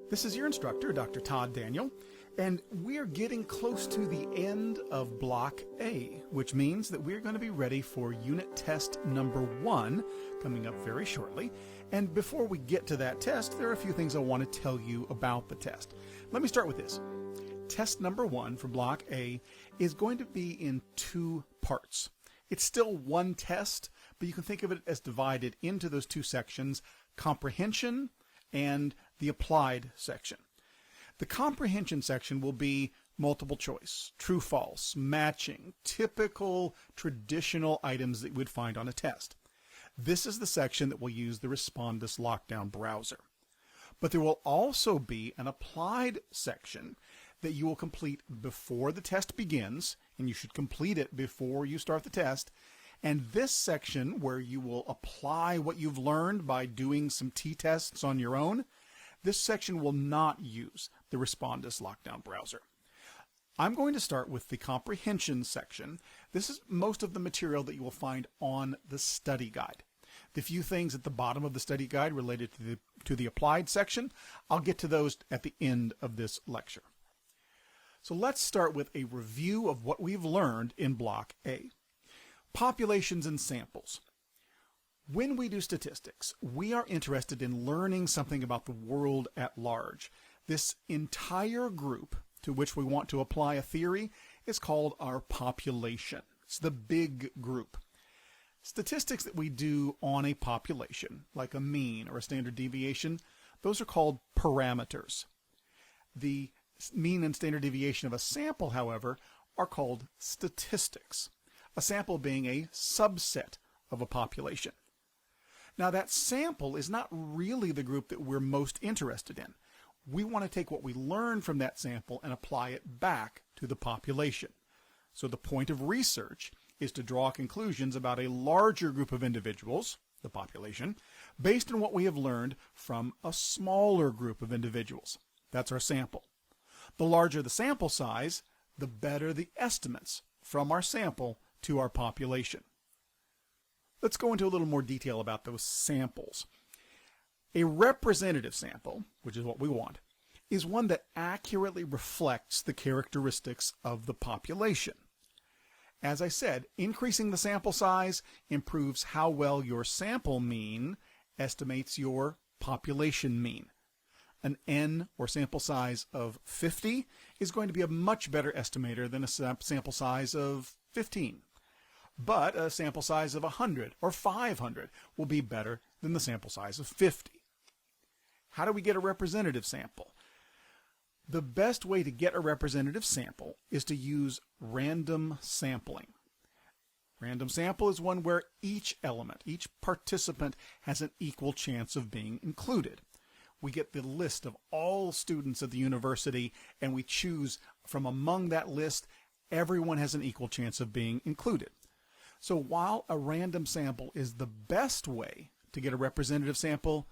This is your instructor, Dr. Todd Daniel, and we're getting close to the end of Block A, which means that we're going to be ready for unit test number 1 coming up very shortly. And before we get to that test, there are a few things I want to tell you about the test. Let me start with this. Test number 1 for Block A is going to be in 2 parts. It's still one test, but you can think of it as divided into those 2 sections, comprehension and the applied section. The comprehension section will be multiple choice, true, false, matching, typical, traditional items that you would find on a test. This is the section that will use the Respondus Lockdown browser. But there will also be an applied section that you will complete before the test begins, and you should complete it before you start the test. And this section, where you will apply what you've learned by doing some t-tests on your own, this section will not use the Respondus Lockdown browser. I'm going to start with the comprehension section. This is most of the material that you will find on the study guide. The few things at the bottom of the study guide related to the applied section, I'll get to those at the end of this lecture. So let's start with a review of what we've learned in Block A. Populations and samples. When we do statistics, we are interested in learning something about the world at large. This entire group to which we want to apply a theory is called our population. It's the big group. Statistics that we do on a population, like a mean or a standard deviation, those are called parameters. The mean and standard deviation of a sample, however, are called statistics. A sample being a subset of a population. Now that sample is not really the group that we're most interested in. We want to take what we learn from that sample and apply it back to the population. So the point of research is to draw conclusions about a larger group of individuals, the population, based on what we have learned from a smaller group of individuals. That's our sample. The larger the sample size, the better the estimates from our sample to our population. Let's go into a little more detail about those samples. A representative sample, which is what we want, is one that accurately reflects the characteristics of the population. As I said, increasing the sample size improves how well your sample mean estimates your population mean. An N, or sample size, of 50 is going to be a much better estimator than a sample size of 15. But a sample size of 100 or 500 will be better than the sample size of 50. How do we get a representative sample? The best way to get a representative sample is to use random sampling. Random sample is one where each element, each participant, has an equal chance of being included. We get the list of all students at the university, and we choose from among that list. Everyone has an equal chance of being included. So while a random sample is the best way to get a representative sample,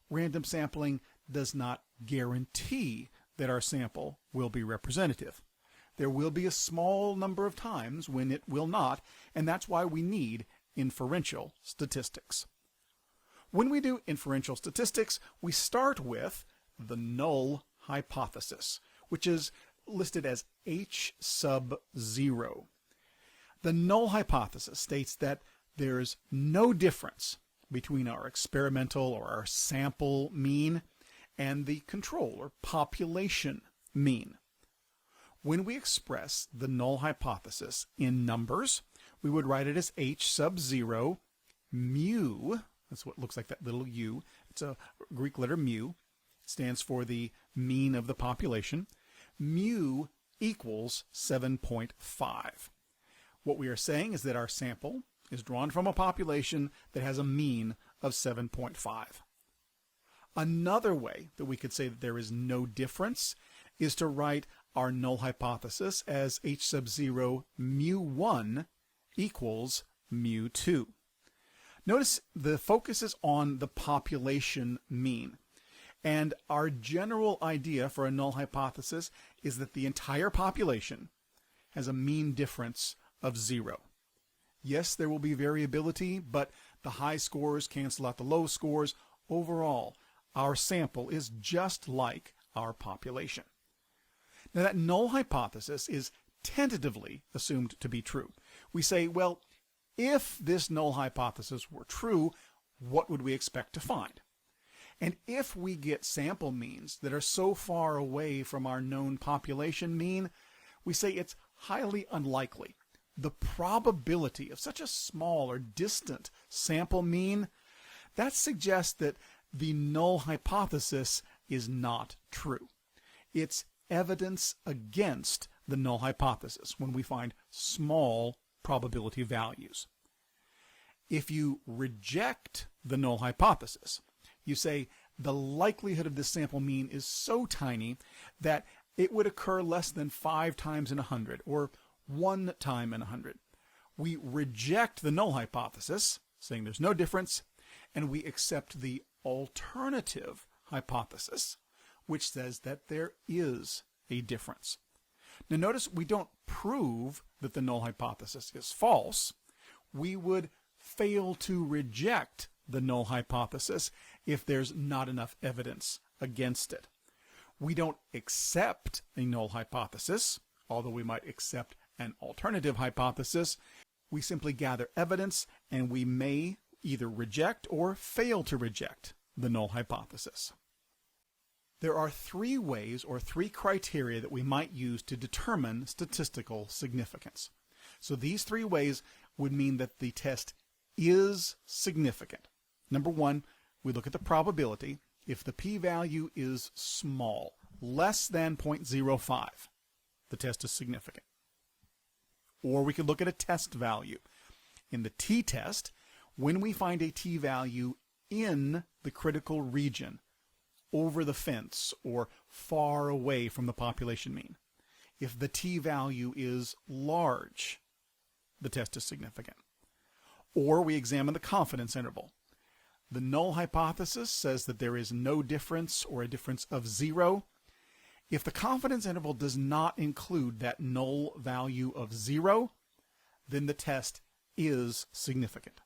random sampling does not guarantee that our sample will be representative. There will be a small number of times when it will not, and that's why we need inferential statistics. When we do inferential statistics, we start with the null hypothesis, which is listed as H sub 0. The null hypothesis states that there's no difference between our experimental or our sample mean and the control or population mean. When we express the null hypothesis in numbers, we would write it as H sub 0 mu. That's what looks like that little u. It's a Greek letter mu. It stands for the mean of the population. Mu equals 7.5. What we are saying is that our sample is drawn from a population that has a mean of 7.5. Another way that we could say that there is no difference is to write our null hypothesis as H sub 0 mu 1 equals mu 2. Notice the focus is on the population mean. And our general idea for a null hypothesis is that the entire population has a mean difference of 0. Yes, there will be variability, but the high scores cancel out the low scores. Overall, our sample is just like our population. Now, that null hypothesis is tentatively assumed to be true. We say, well, if this null hypothesis were true, what would we expect to find? And if we get sample means that are so far away from our known population mean, we say it's highly unlikely. The probability of such a small or distant sample mean, that suggests that the null hypothesis is not true. It's evidence against the null hypothesis when we find small probability values. If you reject the null hypothesis, you say the likelihood of this sample mean is so tiny that it would occur less than 5 times in 100 or 1 time in 100. We reject the null hypothesis, saying there's no difference, and we accept the alternative hypothesis, which says that there is a difference. Now notice we don't prove that the null hypothesis is false. We would fail to reject the null hypothesis if there's not enough evidence against it. We don't accept a null hypothesis, although we might accept an alternative hypothesis. We simply gather evidence, and we may either reject or fail to reject the null hypothesis. There are 3 ways or 3 criteria that we might use to determine statistical significance. So these 3 ways would mean that the test is significant. Number 1, we look at the probability. If the p-value is small, less than 0.05, the test is significant. Or we could look at a test value. In the t-test, when we find a t-value in the critical region, over the fence or far away from the population mean, if the t-value is large, the test is significant. Or we examine the confidence interval. The null hypothesis says that there is no difference or a difference of 0. If the confidence interval does not include that null value of 0, then the test is significant.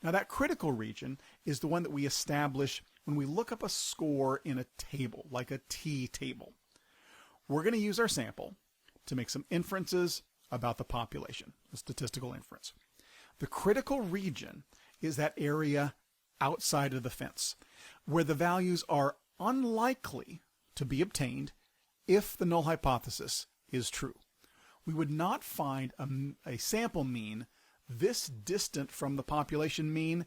Now that critical region is the one that we establish when we look up a score in a table, like a t-table. We're going to use our sample to make some inferences about the population, a statistical inference. The critical region is that area outside of the fence, where the values are unlikely to be obtained if the null hypothesis is true. We would not find a sample mean this distant from the population mean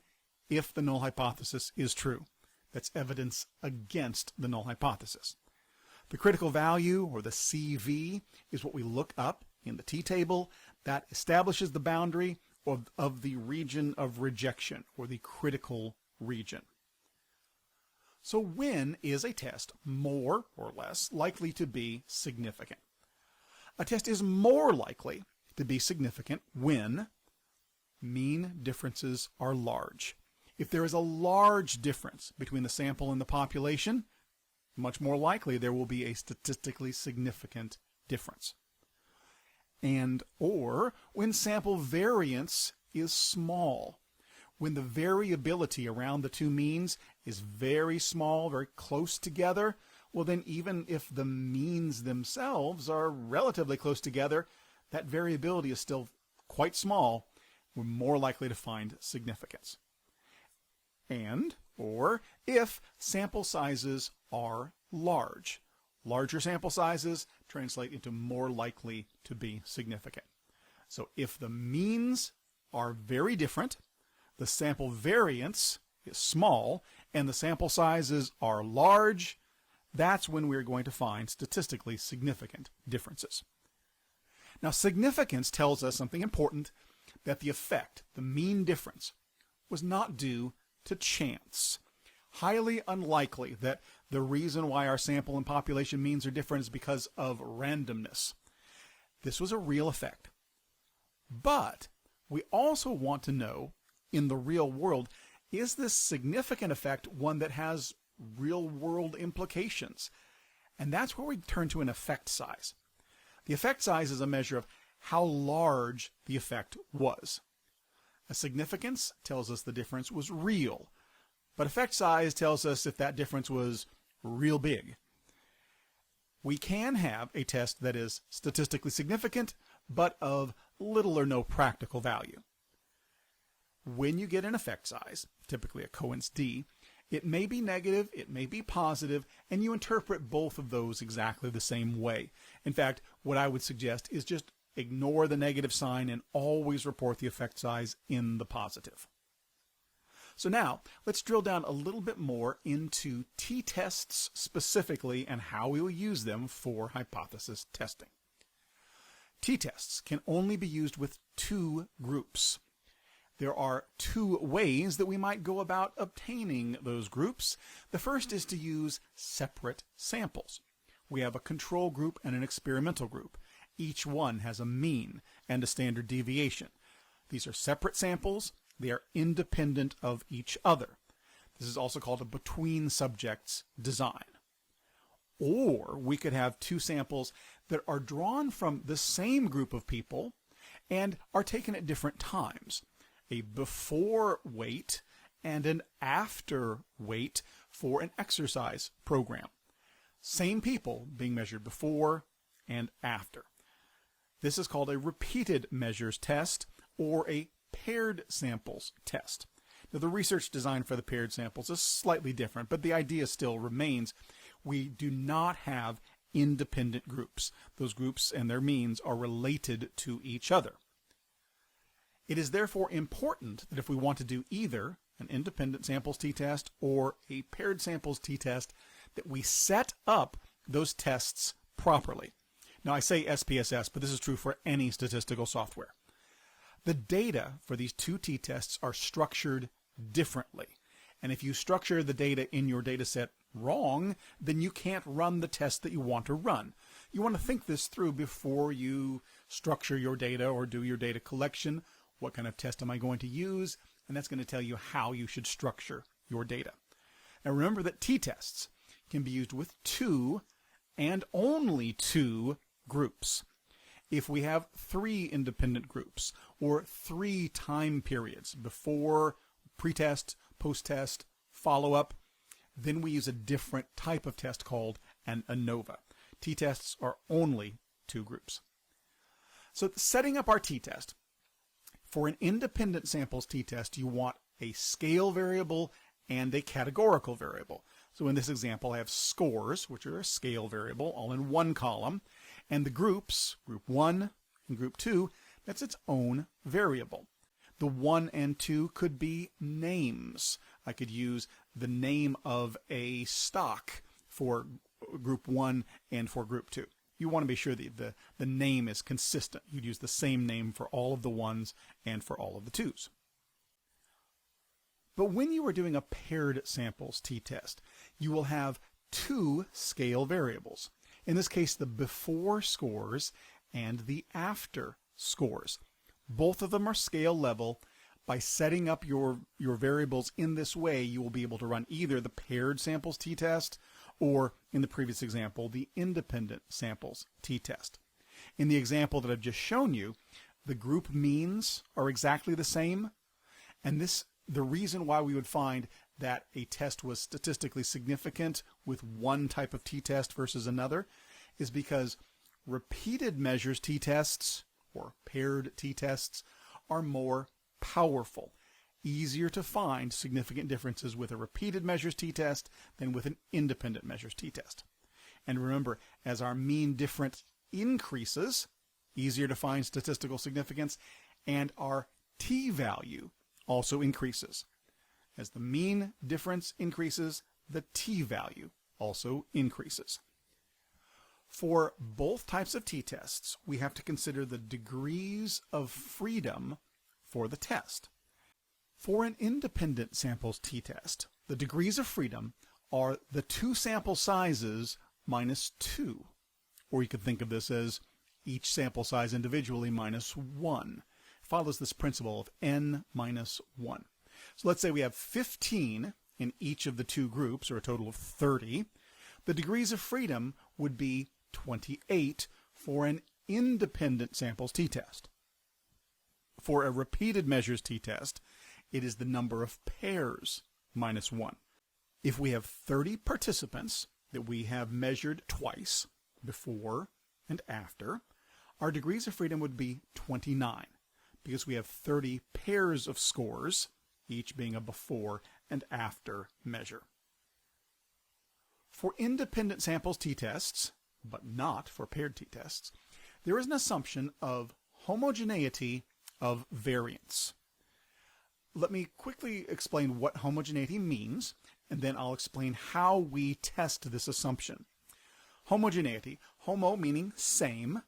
if the null hypothesis is true. That's evidence against the null hypothesis. The critical value, or the CV, is what we look up in the t-table. That establishes the boundary of the region of rejection, or the critical region. So when is a test more or less likely to be significant? A test is more likely to be significant when mean differences are large. If there is a large difference between the sample and the population, much more likely there will be a statistically significant difference. And or when sample variance is small. When the variability around the two means is very small, very close together, well then even if the means themselves are relatively close together, that variability is still quite small. We're more likely to find significance. And or if sample sizes are large. Larger sample sizes translate into more likely to be significant. So if the means are very different, the sample variance is small, and the sample sizes are large, that's when we're going to find statistically significant differences. Now, significance tells us something important, that the effect, the mean difference, was not due to chance. Highly unlikely that the reason why our sample and population means are different is because of randomness. This was a real effect. But we also want to know, in the real world, is this significant effect one that has real world implications? And that's where we turn to an effect size. The effect size is a measure of how large the effect was. A significance tells us the difference was real, but effect size tells us if that difference was real big. We can have a test that is statistically significant, but of little or no practical value. When you get an effect size, typically a Cohen's d, it may be negative, it may be positive, and you interpret both of those exactly the same way. In fact, what I would suggest is just ignore the negative sign and always report the effect size in the positive. So now, let's drill down a little bit more into t-tests specifically and how we will use them for hypothesis testing. T-tests can only be used with two groups. There are two ways that we might go about obtaining those groups. The first is to use separate samples. We have a control group and an experimental group. Each one has a mean and a standard deviation. These are separate samples. They are independent of each other. This is also called a between subjects design. Or we could have two samples that are drawn from the same group of people and are taken at different times. A before weight and an after weight for an exercise program. Same people being measured before and after. This is called a repeated measures test or a paired samples test. Now, the research design for the paired samples is slightly different, but the idea still remains. We do not have independent groups. Those groups and their means are related to each other. It is therefore important that if we want to do either an independent samples t-test or a paired samples t-test, that we set up those tests properly. Now, I say SPSS, but this is true for any statistical software. The data for these two t-tests are structured differently. And if you structure the data in your data set wrong, then you can't run the test that you want to run. You want to think this through before you structure your data or do your data collection. What kind of test am I going to use? And that's going to tell you how you should structure your data. Now remember that t-tests can be used with two and only two groups. If we have three independent groups or three time periods before, pre-test, post-test, follow-up, then we use a different type of test called an ANOVA. T-tests are only two groups. So setting up our t-test, for an independent samples t-test, you want a scale variable and a categorical variable. So in this example, I have scores, which are a scale variable, all in one column, and the groups, group 1 and group 2, that's its own variable. The 1 and 2 could be names. I could use the name of a stock for group 1 and for group 2. You want to be sure that the name is consistent. You'd use the same name for all of the 1s and for all of the 2s. But when you are doing a paired samples t-test, you will have two scale variables. In this case, the before scores and the after scores. Both of them are scale level. By setting up your variables in this way, you will be able to run either the paired samples t-test or, in the previous example, the independent samples t-test. In the example that I've just shown you, the group means are exactly the same, and the reason why we would find that a test was statistically significant with one type of t-test versus another is because repeated measures t-tests or paired t-tests are more powerful. Easier to find significant differences with a repeated measures t-test than with an independent measures t-test. And remember, as our mean difference increases, easier to find statistical significance, and our t-value also increases. As the mean difference increases, the t-value also increases. For both types of t-tests, we have to consider the degrees of freedom for the test. For an independent samples t-test, the degrees of freedom are the two sample sizes minus 2. Or you could think of this as each sample size individually minus 1. It follows this principle of n minus 1. So let's say we have 15 in each of the two groups, or a total of 30. The degrees of freedom would be 28 for an independent samples t-test. For a repeated measures t-test, it is the number of pairs minus 1. If we have 30 participants that we have measured twice, before and after, our degrees of freedom would be 29, because we have 30 pairs of scores, each being a before and after measure. For independent samples t-tests, but not for paired t-tests, there is an assumption of homogeneity of variance. Let me quickly explain what homogeneity means, and then I'll explain how we test this assumption. Homogeneity, homo meaning same,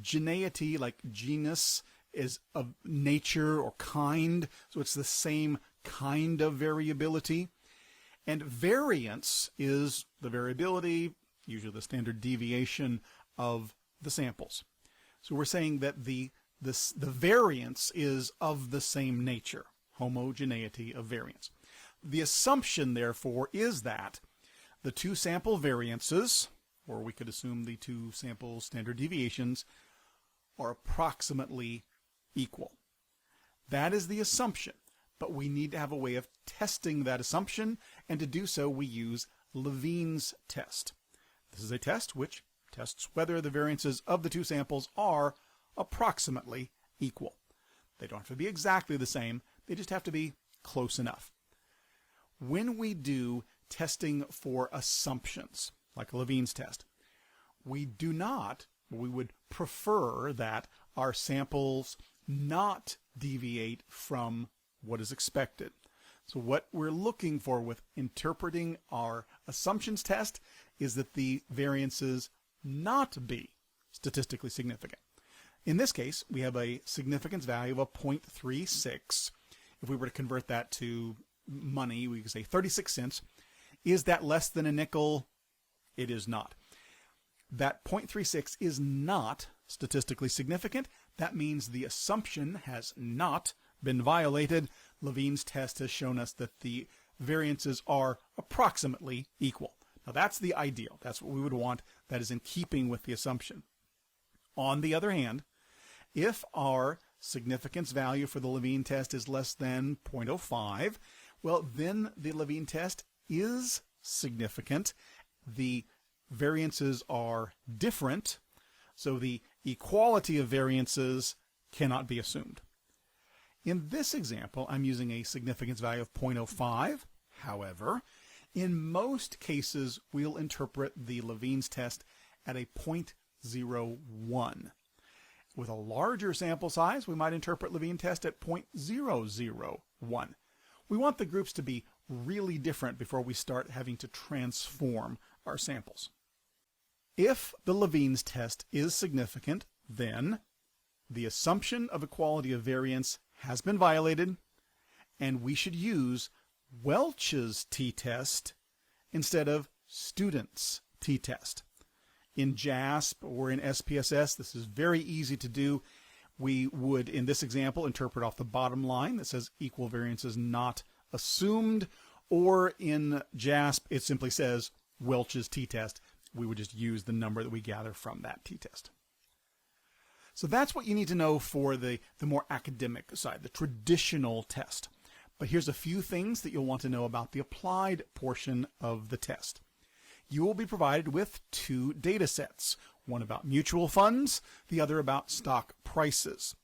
geneity like genus is of nature or kind, so it's the same kind of variability. And variance is the variability, usually the standard deviation of the samples. So we're saying that the variance is of the same nature, homogeneity of variance. The assumption, therefore, is that the two sample variances, or we could assume the two sample standard deviations, are approximately equal. That is the assumption, but we need to have a way of testing that assumption, and to do so we use Levene's test. This is a test which tests whether the variances of the two samples are approximately equal. They don't have to be exactly the same, they just have to be close enough. When we do testing for assumptions, like Levene's test, we would prefer that our samples not deviate from what is expected. So what we're looking for with interpreting our assumptions test is that the variances not be statistically significant. In this case, we have a significance value of 0.36. If we were to convert that to money, we could say 36 cents. Is that less than a nickel? It is not. That 0.36 is not statistically significant. That means the assumption has not been violated. Levene's test has shown us that the variances are approximately equal. Now that's the ideal. That's what we would want. That is in keeping with the assumption. On the other hand, if our significance value for the Levene test is less than 0.05, well, then the Levene test is significant. The variances are different, so the equality of variances cannot be assumed. In this example, I'm using a significance value of 0.05. However, in most cases, we'll interpret the Levene's test at a 0.01. With a larger sample size, we might interpret Levene test at 0.001. We want the groups to be really different before we start having to transform our samples. If the Levene's test is significant, then the assumption of equality of variance has been violated, and we should use Welch's t-test instead of student's t-test. In JASP or in SPSS, this is very easy to do. We would, in this example, interpret off the bottom line that says equal variance is not assumed, or in JASP, it simply says Welch's t-test. We would just use the number that we gather from that t-test. So that's what you need to know for the more academic side, the traditional test. But here's a few things that you'll want to know about the applied portion of the test. You will be provided with two data sets, one about mutual funds, the other about stock prices.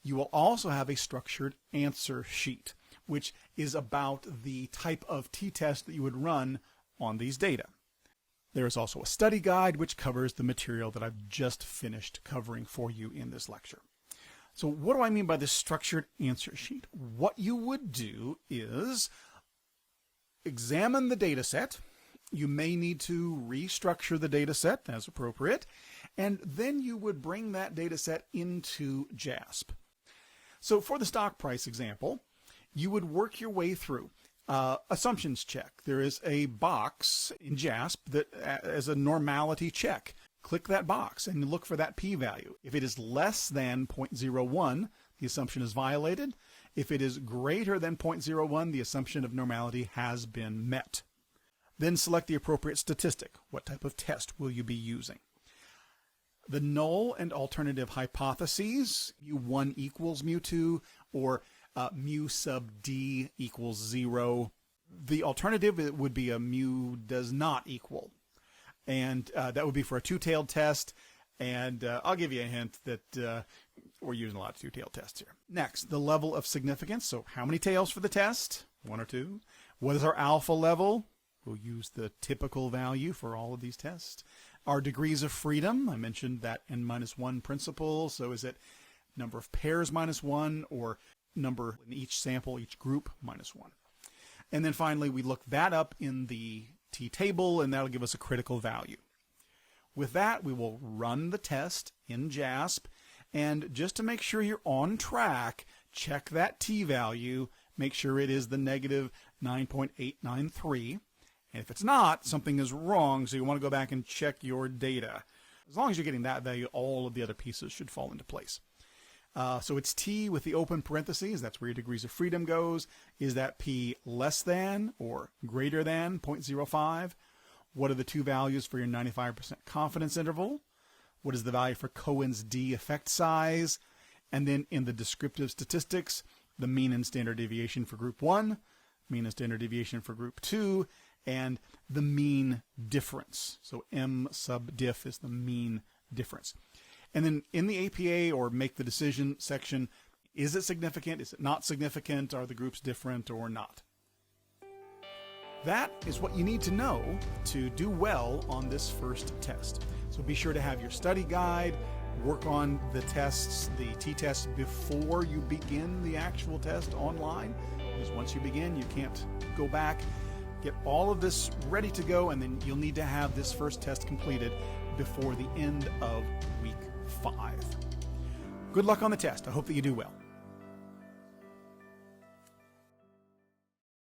You will also have a structured answer sheet, which is about the type of t-test that you would run on these data. There is also a study guide which covers the material that I've just finished covering for you in this lecture. So what do I mean by this structured answer sheet? What you would do is examine the data set. You may need to restructure the data set as appropriate, and then you would bring that data set into JASP. So for the stock price example, you would work your way through assumptions check. There is a box in JASP that as a normality check. Click that box and look for that p-value. If it is less than 0.01, the assumption is violated. If it is greater than 0.01, the assumption of normality has been met. Then select the appropriate statistic. What type of test will you be using? The null and alternative hypotheses, mu1 equals mu2, or mu sub d equals 0. The alternative would be a mu does not equal. And that would be for a two-tailed test. And I'll give you a hint that we're using a lot of two-tailed tests here. Next, the level of significance. So how many tails for the test? 1 or 2. What is our alpha level? We'll use the typical value for all of these tests. Our degrees of freedom. I mentioned that n-1 principle. So is it number of pairs -1 or number in each sample, each group -1? And then finally, we look that up in the t-table, and that'll give us a critical value. With that, we will run the test in JASP, and just to make sure you're on track, check that t-value, make sure it is the negative 9.893. And if it's not, something is wrong, so you want to go back and check your data. As long as you're getting that value, all of the other pieces should fall into place. So it's T with the open parentheses. That's where your degrees of freedom goes. Is that P less than or greater than 0.05? What are the two values for your 95% confidence interval? What is the value for Cohen's D effect size? And then in the descriptive statistics, the mean and standard deviation for group 1, mean and standard deviation for group 2, and the mean difference. So M sub diff is the mean difference. And then in the APA or make the decision section, is it significant? Is it not significant? Are the groups different or not? That is what you need to know to do well on this first test. So be sure to have your study guide, work on the tests, the t-tests before you begin the actual test online. Because once you begin, you can't go back. Get all of this ready to go, and then you'll need to have this first test completed before the end of week 5. Good luck on the test. I hope that you do well.